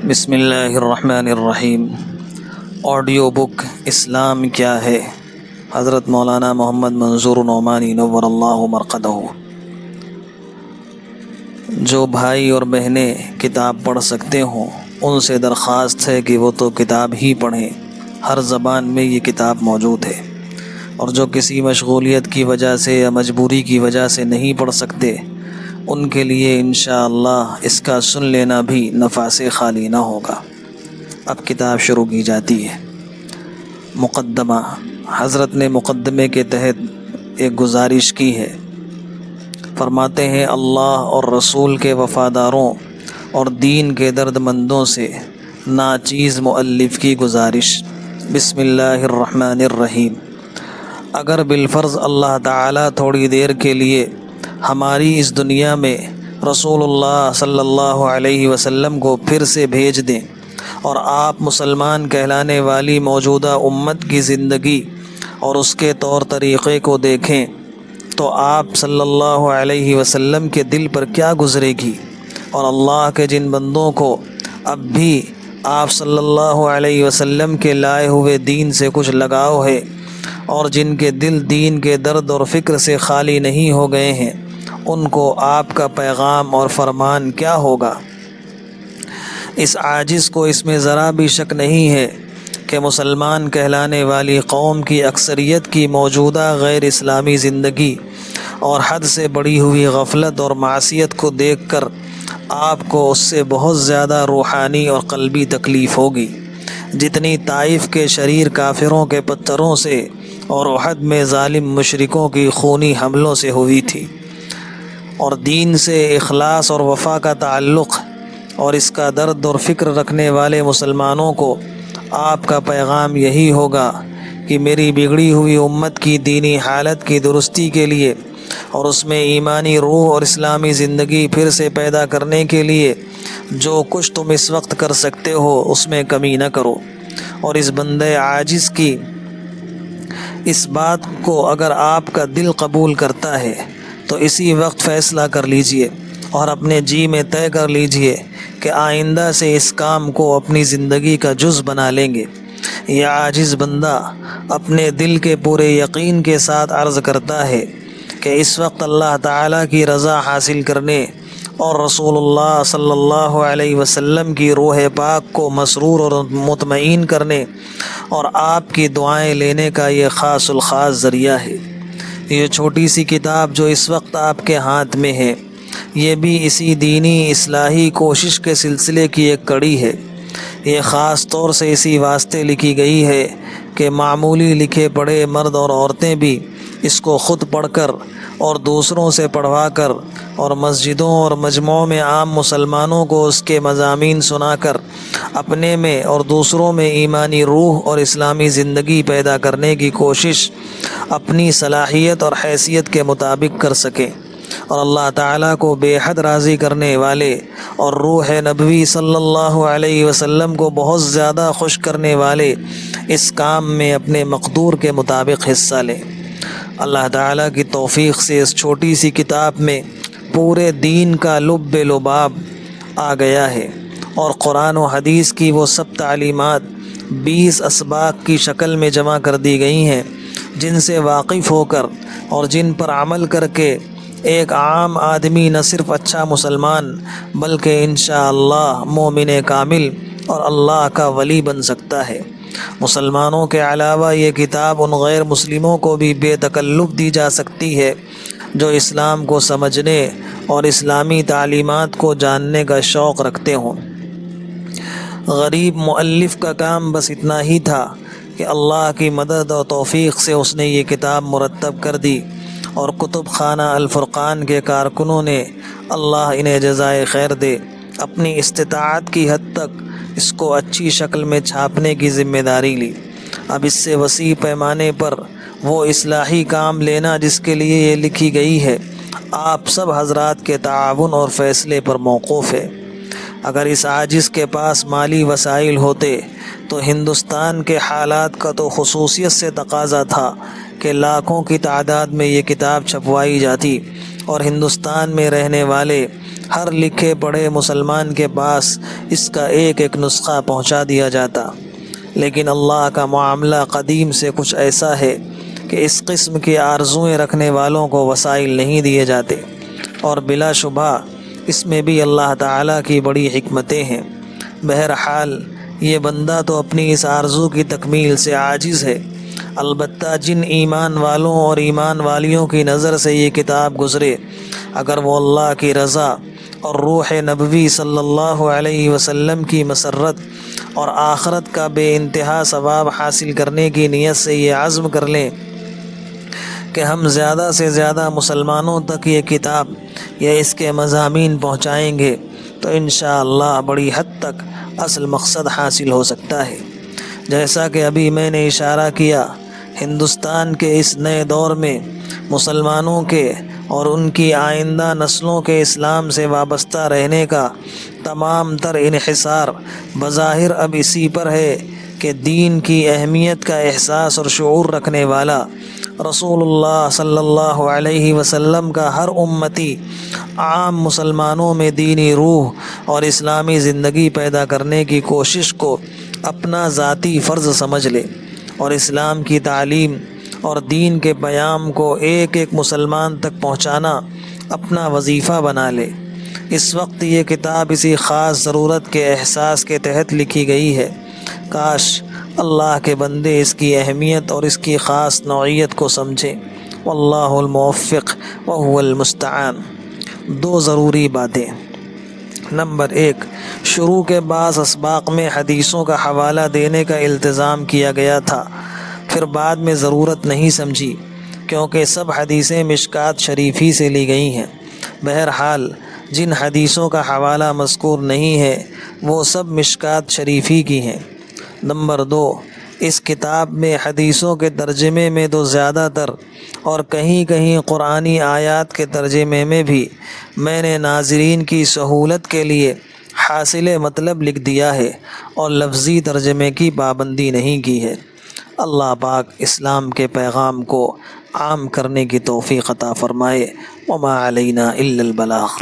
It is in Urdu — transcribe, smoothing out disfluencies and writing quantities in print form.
بسم اللہ الرحمن الرحیم۔ آڈیو بک اسلام کیا ہے، حضرت مولانا محمد منظور نعمانی نور اللہ مرقدہ۔ جو بھائی اور بہنیں کتاب پڑھ سکتے ہوں ان سے درخواست ہے کہ وہ تو کتاب ہی پڑھیں۔ ہر زبان میں یہ کتاب موجود ہے، اور جو کسی مشغولیت کی وجہ سے یا مجبوری کی وجہ سے نہیں پڑھ سکتے ان کے لیے انشاءاللہ اس کا سن لینا بھی نفع سے خالی نہ ہوگا۔ اب کتاب شروع کی جاتی ہے۔ مقدمہ۔ حضرت نے مقدمے کے تحت ایک گزارش کی ہے۔ فرماتے ہیں، اللہ اور رسول کے وفاداروں اور دین کے درد مندوں سے ناچیز مؤلف کی گزارش۔ بسم اللہ الرحمن الرحیم۔ اگر بالفرض اللہ تعالیٰ تھوڑی دیر کے لیے ہماری اس دنیا میں رسول اللہ صلی اللہ علیہ وسلم کو پھر سے بھیج دیں اور آپ مسلمان کہلانے والی موجودہ امت کی زندگی اور اس کے طور طریقے کو دیکھیں تو آپ صلی اللہ علیہ وسلم کے دل پر کیا گزرے گی، اور اللہ کے جن بندوں کو اب بھی آپ صلی اللہ علیہ وسلم کے لائے ہوئے دین سے کچھ لگاؤ ہے اور جن کے دل دین کے درد اور فکر سے خالی نہیں ہو گئے ہیں، ان کو آپ کا پیغام اور فرمان کیا ہوگا۔ اس عاجز کو اس میں ذرا بھی شک نہیں ہے کہ مسلمان کہلانے والی قوم کی اکثریت کی موجودہ غیر اسلامی زندگی اور حد سے بڑھی ہوئی غفلت اور معصیت کو دیکھ کر آپ کو اس سے بہت زیادہ روحانی اور قلبی تکلیف ہوگی جتنی طائف کے شریر کافروں کے پتھروں سے اور احد میں ظالم مشرکوں کی خونی حملوں سے ہوئی تھی۔ اور دین سے اخلاص اور وفا کا تعلق اور اس کا درد اور فکر رکھنے والے مسلمانوں کو آپ کا پیغام یہی ہوگا کہ میری بگڑی ہوئی امت کی دینی حالت کی درستی کے لیے اور اس میں ایمانی روح اور اسلامی زندگی پھر سے پیدا کرنے کے لیے جو کچھ تم اس وقت کر سکتے ہو اس میں کمی نہ کرو، اور اس بندے عاجز کی اس بات کو اگر آپ کا دل قبول کرتا ہے تو اسی وقت فیصلہ کر لیجئے اور اپنے جی میں طے کر لیجئے کہ آئندہ سے اس کام کو اپنی زندگی کا جز بنا لیں گے۔ یہ عاجز بندہ اپنے دل کے پورے یقین کے ساتھ عرض کرتا ہے کہ اس وقت اللہ تعالیٰ کی رضا حاصل کرنے اور رسول اللہ صلی اللہ علیہ وسلم کی روح پاک کو مسرور اور مطمئن کرنے اور آپ کی دعائیں لینے کا یہ خاص الخاص ذریعہ ہے۔ یہ چھوٹی سی کتاب جو اس وقت آپ کے ہاتھ میں ہے، یہ بھی اسی دینی اصلاحی کوشش کے سلسلے کی ایک کڑی ہے۔ یہ خاص طور سے اسی واسطے لکھی گئی ہے کہ معمولی لکھے پڑھے مرد اور عورتیں بھی اس کو خود پڑھ کر اور دوسروں سے پڑھوا کر اور مسجدوں اور مجمعوں میں عام مسلمانوں کو اس کے مضامین سنا کر اپنے میں اور دوسروں میں ایمانی روح اور اسلامی زندگی پیدا کرنے کی کوشش اپنی صلاحیت اور حیثیت کے مطابق کر سکیں، اور اللہ تعالیٰ کو بے حد راضی کرنے والے اور روح نبوی صلی اللہ علیہ وسلم کو بہت زیادہ خوش کرنے والے اس کام میں اپنے مقدور کے مطابق حصہ لیں۔ اللہ تعالیٰ کی توفیق سے اس چھوٹی سی کتاب میں پورے دین کا لب لباب آ گیا ہے، اور قرآن و حدیث کی وہ سب تعلیمات 20 اسباق کی شکل میں جمع کر دی گئی ہیں جن سے واقف ہو کر اور جن پر عمل کر کے ایک عام آدمی نہ صرف اچھا مسلمان بلکہ انشاءاللہ مومن کامل اور اللہ کا ولی بن سکتا ہے۔ مسلمانوں کے علاوہ یہ کتاب ان غیر مسلموں کو بھی بے تکلف دی جا سکتی ہے جو اسلام کو سمجھنے اور اسلامی تعلیمات کو جاننے کا شوق رکھتے ہوں۔ غریب مؤلف کا کام بس اتنا ہی تھا کہ اللہ کی مدد اور توفیق سے اس نے یہ کتاب مرتب کر دی، اور کتب خانہ الفرقان کے کارکنوں نے اللہ انہیں جزائے خیر دے اپنی استطاعت کی حد تک اس کو اچھی شکل میں چھاپنے کی ذمہ داری لی۔ اب اس سے وسیع پیمانے پر وہ اصلاحی کام لینا جس کے لیے یہ لکھی گئی ہے آپ سب حضرات کے تعاون اور فیصلے پر موقوف ہے۔ اگر اس عاجز کے پاس مالی وسائل ہوتے تو ہندوستان کے حالات کا تو خصوصیت سے تقاضا تھا کہ لاکھوں کی تعداد میں یہ کتاب چھپوائی جاتی اور ہندوستان میں رہنے والے ہر لکھے پڑھے مسلمان کے پاس اس کا ایک ایک نسخہ پہنچا دیا جاتا، لیکن اللہ کا معاملہ قدیم سے کچھ ایسا ہے کہ اس قسم کی آرزوئیں رکھنے والوں کو وسائل نہیں دیے جاتے، اور بلا شبہ اس میں بھی اللہ تعالیٰ کی بڑی حکمتیں ہیں۔ بہرحال یہ بندہ تو اپنی اس آرزو کی تکمیل سے عاجز ہے، البتہ جن ایمان والوں اور ایمان والیوں کی نظر سے یہ کتاب گزرے، اگر وہ اللہ کی رضا اور روح نبوی صلی اللہ علیہ وسلم کی مسرت اور آخرت کا بے انتہا ثواب حاصل کرنے کی نیت سے یہ عزم کر لیں کہ ہم زیادہ سے زیادہ مسلمانوں تک یہ کتاب یا اس کے مضامین پہنچائیں گے، تو انشاءاللہ بڑی حد تک اصل مقصد حاصل ہو سکتا ہے۔ جیسا کہ ابھی میں نے اشارہ کیا، ہندوستان کے اس نئے دور میں مسلمانوں کے اور ان کی آئندہ نسلوں کے اسلام سے وابستہ رہنے کا تمام تر انحصار بظاہر اب اسی پر ہے کہ دین کی اہمیت کا احساس اور شعور رکھنے والا رسول اللہ صلی اللہ علیہ وسلم کا ہر امتی عام مسلمانوں میں دینی روح اور اسلامی زندگی پیدا کرنے کی کوشش کو اپنا ذاتی فرض سمجھ لے، اور اسلام کی تعلیم اور دین کے پیام کو ایک ایک مسلمان تک پہنچانا اپنا وظیفہ بنا لے۔ اس وقت یہ کتاب اسی خاص ضرورت کے احساس کے تحت لکھی گئی ہے۔ کاش اللہ کے بندے اس کی اہمیت اور اس کی خاص نوعیت کو سمجھیں۔ واللہ الموفق وهو المستعان۔ دو ضروری باتیں۔ نمبر 1، شروع کے بعض اسباق میں حدیثوں کا حوالہ دینے کا التزام کیا گیا تھا، پھر بعد میں ضرورت نہیں سمجھی کیونکہ سب حدیثیں مشکات شریفی سے لی گئی ہیں۔ بہرحال جن حدیثوں کا حوالہ مذکور نہیں ہے وہ سب مشکات شریفی کی ہیں۔ نمبر 2، اس کتاب میں حدیثوں کے ترجمے میں تو زیادہ تر اور کہیں کہیں قرآنی آیات کے ترجمے میں بھی میں نے ناظرین کی سہولت کے لیے حاصل مطلب لکھ دیا ہے اور لفظی ترجمے کی پابندی نہیں کی ہے۔ اللہ پاک اسلام کے پیغام کو عام کرنے کی توفیق عطا فرمائے۔ وما علینا الا البلاغ۔